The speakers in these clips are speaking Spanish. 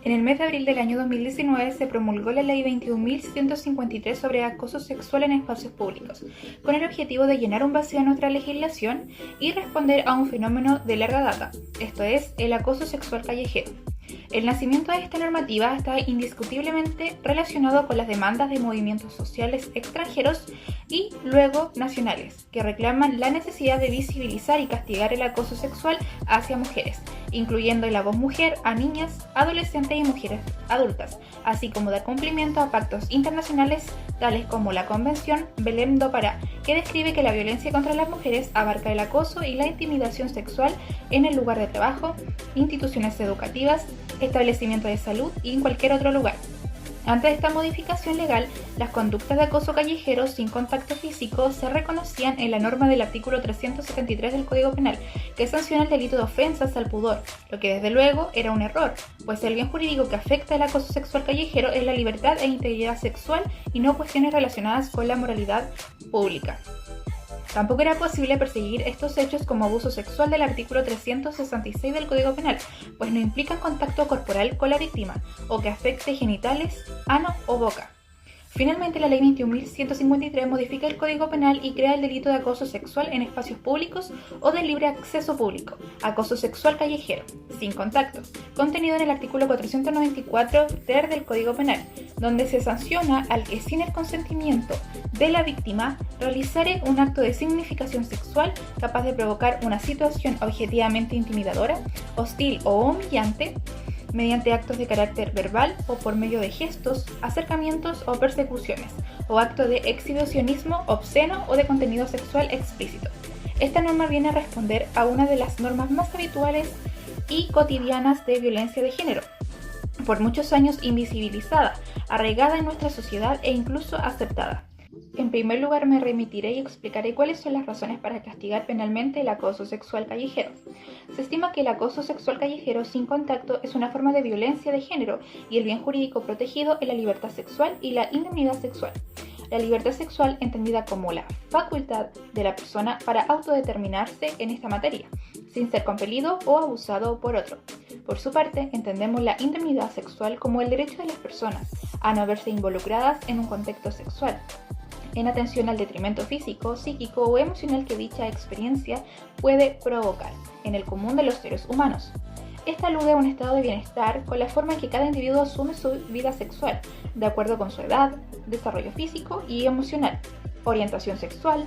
En el mes de abril del año 2019 se promulgó la Ley 21.153 sobre acoso sexual en espacios públicos, con el objetivo de llenar un vacío en nuestra legislación y responder a un fenómeno de larga data, esto es, el acoso sexual callejero. El nacimiento de esta normativa está indiscutiblemente relacionado con las demandas de movimientos sociales extranjeros y luego nacionales, que reclaman la necesidad de visibilizar y castigar el acoso sexual hacia mujeres, incluyendo la voz mujer a niñas, adolescentes y mujeres adultas, así como dar cumplimiento a pactos internacionales tales como la Convención Belém do Pará, que describe que la violencia contra las mujeres abarca el acoso y la intimidación sexual en el lugar de trabajo, instituciones educativas, establecimientos de salud y en cualquier otro lugar. Antes de esta modificación legal, las conductas de acoso callejero sin contacto físico se reconocían en la norma del artículo 373 del Código Penal, que sanciona el delito de ofensas al pudor, lo que desde luego era un error, pues el bien jurídico que afecta el acoso sexual callejero es la libertad e integridad sexual y no cuestiones relacionadas con la moralidad pública. Tampoco era posible perseguir estos hechos como abuso sexual del artículo 366 del Código Penal, pues no implican contacto corporal con la víctima o que afecte genitales, ano o boca. Finalmente, la Ley 21.153 modifica el Código Penal y crea el delito de acoso sexual en espacios públicos o de libre acceso público, acoso sexual callejero, sin contacto, contenido en el artículo 494 ter del Código Penal, donde se sanciona al que sin el consentimiento de la víctima realizare un acto de significación sexual capaz de provocar una situación objetivamente intimidadora, hostil o humillante, mediante actos de carácter verbal o por medio de gestos, acercamientos o persecuciones, o acto de exhibicionismo obsceno o de contenido sexual explícito. Esta norma viene a responder a una de las normas más habituales y cotidianas de violencia de género, por muchos años invisibilizada, arraigada en nuestra sociedad e incluso aceptada. En primer lugar, me remitiré y explicaré cuáles son las razones para castigar penalmente el acoso sexual callejero. Se estima que el acoso sexual callejero sin contacto es una forma de violencia de género y el bien jurídico protegido es la libertad sexual y la indemnidad sexual. La libertad sexual entendida como la facultad de la persona para autodeterminarse en esta materia, sin ser compelido o abusado por otro. Por su parte, entendemos la indemnidad sexual como el derecho de las personas a no verse involucradas en un contexto sexual, en atención al detrimento físico, psíquico o emocional que dicha experiencia puede provocar en el común de los seres humanos. Esta alude a un estado de bienestar con la forma en que cada individuo asume su vida sexual, de acuerdo con su edad, desarrollo físico y emocional, orientación sexual,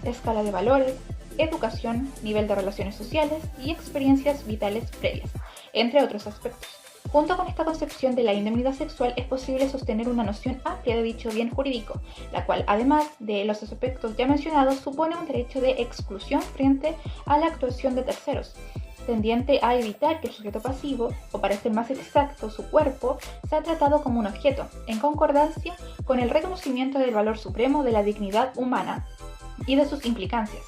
escala de valores, educación, nivel de relaciones sociales y experiencias vitales previas, entre otros aspectos. Junto con esta concepción de la indemnidad sexual es posible sostener una noción amplia de dicho bien jurídico, la cual, además de los aspectos ya mencionados, supone un derecho de exclusión frente a la actuación de terceros, tendiente a evitar que el sujeto pasivo, o para ser más exacto, su cuerpo, sea tratado como un objeto, en concordancia con el reconocimiento del valor supremo de la dignidad humana y de sus implicancias.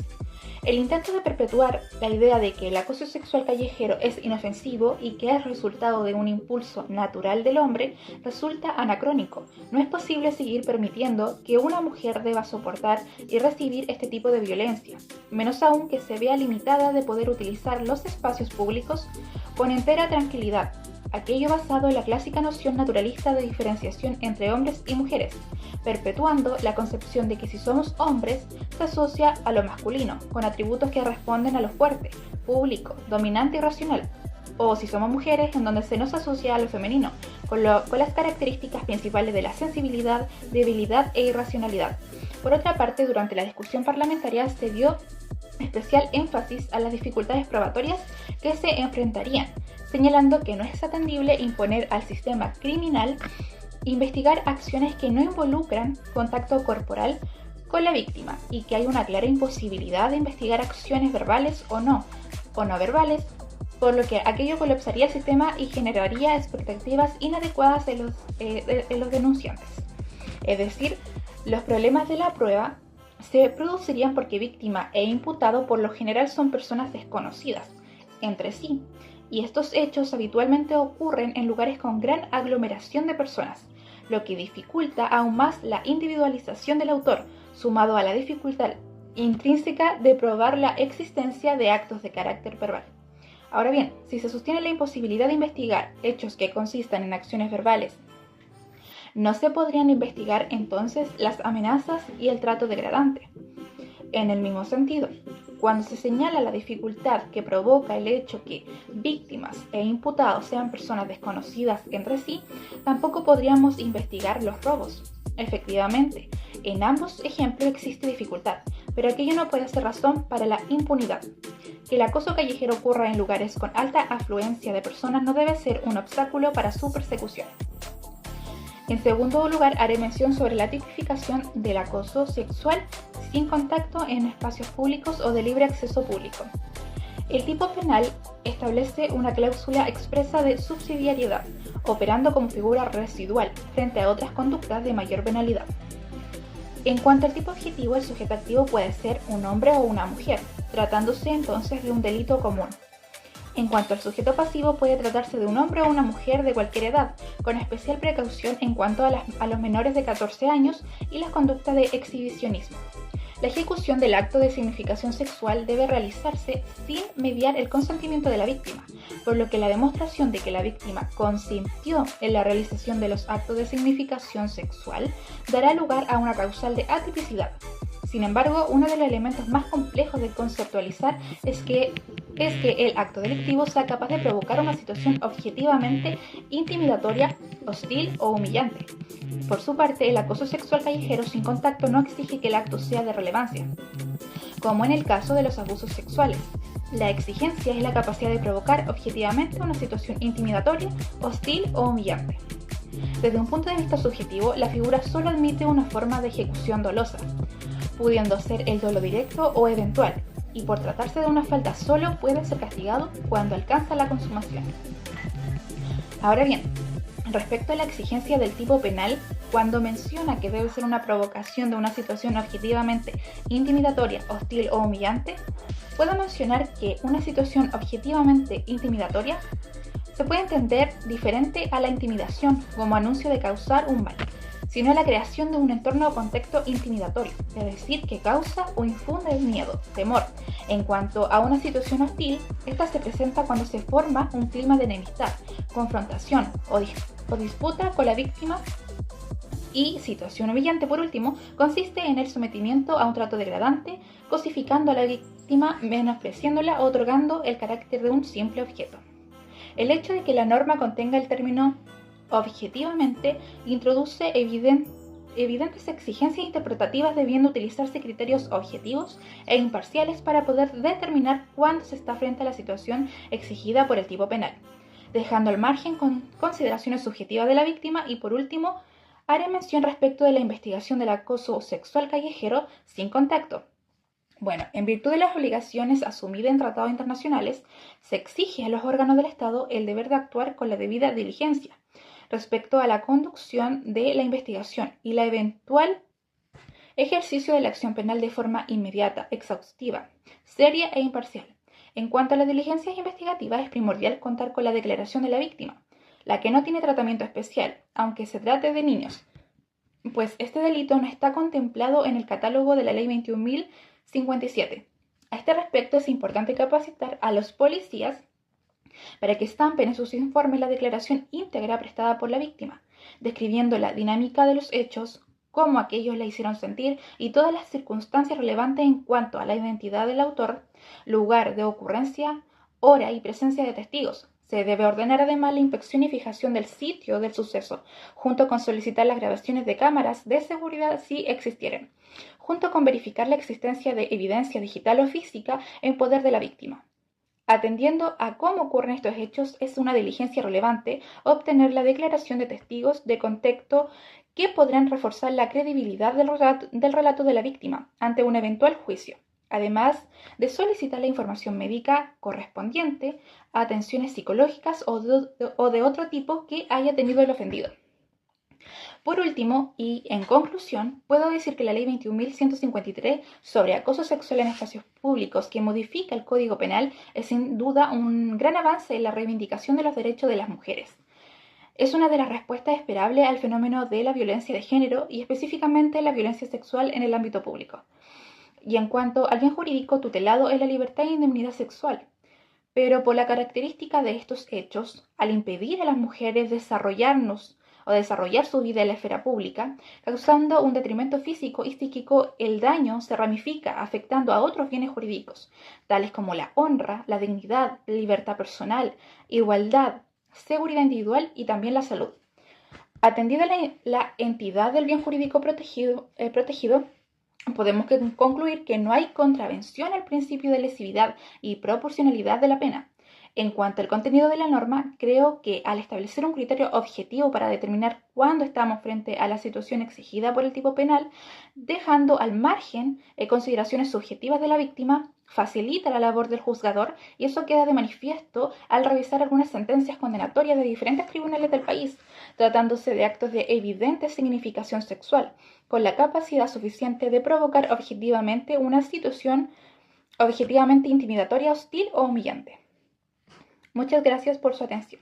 El intento de perpetuar la idea de que el acoso sexual callejero es inofensivo y que es resultado de un impulso natural del hombre resulta anacrónico. No es posible seguir permitiendo que una mujer deba soportar y recibir este tipo de violencia, menos aún que se vea limitada de poder utilizar los espacios públicos con entera tranquilidad, aquello basado en la clásica noción naturalista de diferenciación entre hombres y mujeres, perpetuando la concepción de que si somos hombres se asocia a lo masculino, con atributos que responden a lo fuerte, público, dominante y racional, o si somos mujeres en donde se nos asocia a lo femenino, con las características principales de la sensibilidad, debilidad e irracionalidad. Por otra parte, durante la discusión parlamentaria se dio especial énfasis a las dificultades probatorias que se enfrentarían, señalando que no es atendible imponer al sistema criminal investigar acciones que no involucran contacto corporal con la víctima y que hay una clara imposibilidad de investigar acciones verbales o no verbales, por lo que aquello colapsaría el sistema y generaría expectativas inadecuadas en los denunciantes. Es decir, los problemas de la prueba se producirían porque víctima e imputado por lo general son personas desconocidas entre sí, y estos hechos habitualmente ocurren en lugares con gran aglomeración de personas, lo que dificulta aún más la individualización del autor, sumado a la dificultad intrínseca de probar la existencia de actos de carácter verbal. Ahora bien, si se sostiene la imposibilidad de investigar hechos que consistan en acciones verbales, no se podrían investigar entonces las amenazas y el trato degradante. En el mismo sentido, cuando se señala la dificultad que provoca el hecho que víctimas e imputados sean personas desconocidas entre sí, tampoco podríamos investigar los robos. Efectivamente, en ambos ejemplos existe dificultad, pero aquello no puede ser razón para la impunidad. Que el acoso callejero ocurra en lugares con alta afluencia de personas no debe ser un obstáculo para su persecución. En segundo lugar, haré mención sobre la tipificación del acoso sexual sin contacto en espacios públicos o de libre acceso público. El tipo penal establece una cláusula expresa de subsidiariedad, operando como figura residual frente a otras conductas de mayor penalidad. En cuanto al tipo objetivo, el sujeto activo puede ser un hombre o una mujer, tratándose entonces de un delito común. En cuanto al sujeto pasivo, puede tratarse de un hombre o una mujer de cualquier edad, con especial precaución en cuanto a los menores de 14 años y las conductas de exhibicionismo. La ejecución del acto de significación sexual debe realizarse sin mediar el consentimiento de la víctima, por lo que la demostración de que la víctima consintió en la realización de los actos de significación sexual dará lugar a una causal de atipicidad. Sin embargo, uno de los elementos más complejos de conceptualizar es que el acto delictivo sea capaz de provocar una situación objetivamente intimidatoria, hostil o humillante. Por su parte, el acoso sexual callejero sin contacto no exige que el acto sea de relevancia, como en el caso de los abusos sexuales. La exigencia es la capacidad de provocar objetivamente una situación intimidatoria, hostil o humillante. Desde un punto de vista subjetivo, la figura solo admite una forma de ejecución dolosa, pudiendo ser el dolo directo o eventual, y por tratarse de una falta solo puede ser castigado cuando alcanza la consumación. Ahora bien, respecto a la exigencia del tipo penal, cuando menciona que debe ser una provocación de una situación objetivamente intimidatoria, hostil o humillante, puedo mencionar que una situación objetivamente intimidatoria se puede entender diferente a la intimidación como anuncio de causar un mal, sino la creación de un entorno o contexto intimidatorio, es decir, que causa o infunde miedo, temor. En cuanto a una situación hostil, esta se presenta cuando se forma un clima de enemistad, confrontación o disputa con la víctima. Y situación humillante, por último, consiste en el sometimiento a un trato degradante, cosificando a la víctima, menospreciándola o otorgando el carácter de un simple objeto. El hecho de que la norma contenga el término objetivamente introduce evidentes exigencias interpretativas, debiendo utilizarse criterios objetivos e imparciales para poder determinar cuándo se está frente a la situación exigida por el tipo penal, dejando al margen con consideraciones subjetivas de la víctima. Y por último, haré mención respecto de la investigación del acoso sexual callejero sin contacto. Bueno, en virtud de las obligaciones asumidas en tratados internacionales, se exige a los órganos del Estado el deber de actuar con la debida diligencia respecto a la conducción de la investigación y la eventual ejercicio de la acción penal de forma inmediata, exhaustiva, seria e imparcial. En cuanto a las diligencias investigativas, es primordial contar con la declaración de la víctima, la que no tiene tratamiento especial, aunque se trate de niños, pues este delito no está contemplado en el catálogo de la Ley 21.057. A este respecto, es importante capacitar a los policías para que estampen en sus informes la declaración íntegra prestada por la víctima, describiendo la dinámica de los hechos, cómo aquellos la hicieron sentir y todas las circunstancias relevantes en cuanto a la identidad del autor, lugar de ocurrencia, hora y presencia de testigos. Se debe ordenar además la inspección y fijación del sitio del suceso, junto con solicitar las grabaciones de cámaras de seguridad si existieren, junto con verificar la existencia de evidencia digital o física en poder de la víctima. Atendiendo a cómo ocurren estos hechos, es una diligencia relevante obtener la declaración de testigos de contexto que podrán reforzar la credibilidad del relato de la víctima ante un eventual juicio, además de solicitar la información médica correspondiente, atenciones psicológicas o de otro tipo que haya tenido el ofendido. Por último, y en conclusión, puedo decir que la Ley 21.153 sobre acoso sexual en espacios públicos, que modifica el Código Penal, es sin duda un gran avance en la reivindicación de los derechos de las mujeres. Es una de las respuestas esperables al fenómeno de la violencia de género y específicamente la violencia sexual en el ámbito público. Y en cuanto al bien jurídico tutelado es la libertad e indemnidad sexual, Pero por la característica de estos hechos, al impedir a las mujeres desarrollarnos o desarrollar su vida en la esfera pública, causando un detrimento físico y psíquico, el daño se ramifica afectando a otros bienes jurídicos, tales como la honra, la dignidad, la libertad personal, igualdad, seguridad individual y también la salud. Atendida la entidad del bien jurídico protegido, podemos concluir que no hay contravención al principio de lesividad y proporcionalidad de la pena. En cuanto al contenido de la norma, creo que al establecer un criterio objetivo para determinar cuándo estamos frente a la situación exigida por el tipo penal, dejando al margen consideraciones subjetivas de la víctima, facilita la labor del juzgador y eso queda de manifiesto al revisar algunas sentencias condenatorias de diferentes tribunales del país, tratándose de actos de evidente significación sexual, con la capacidad suficiente de provocar objetivamente una situación objetivamente intimidatoria, hostil o humillante. Muchas gracias por su atención.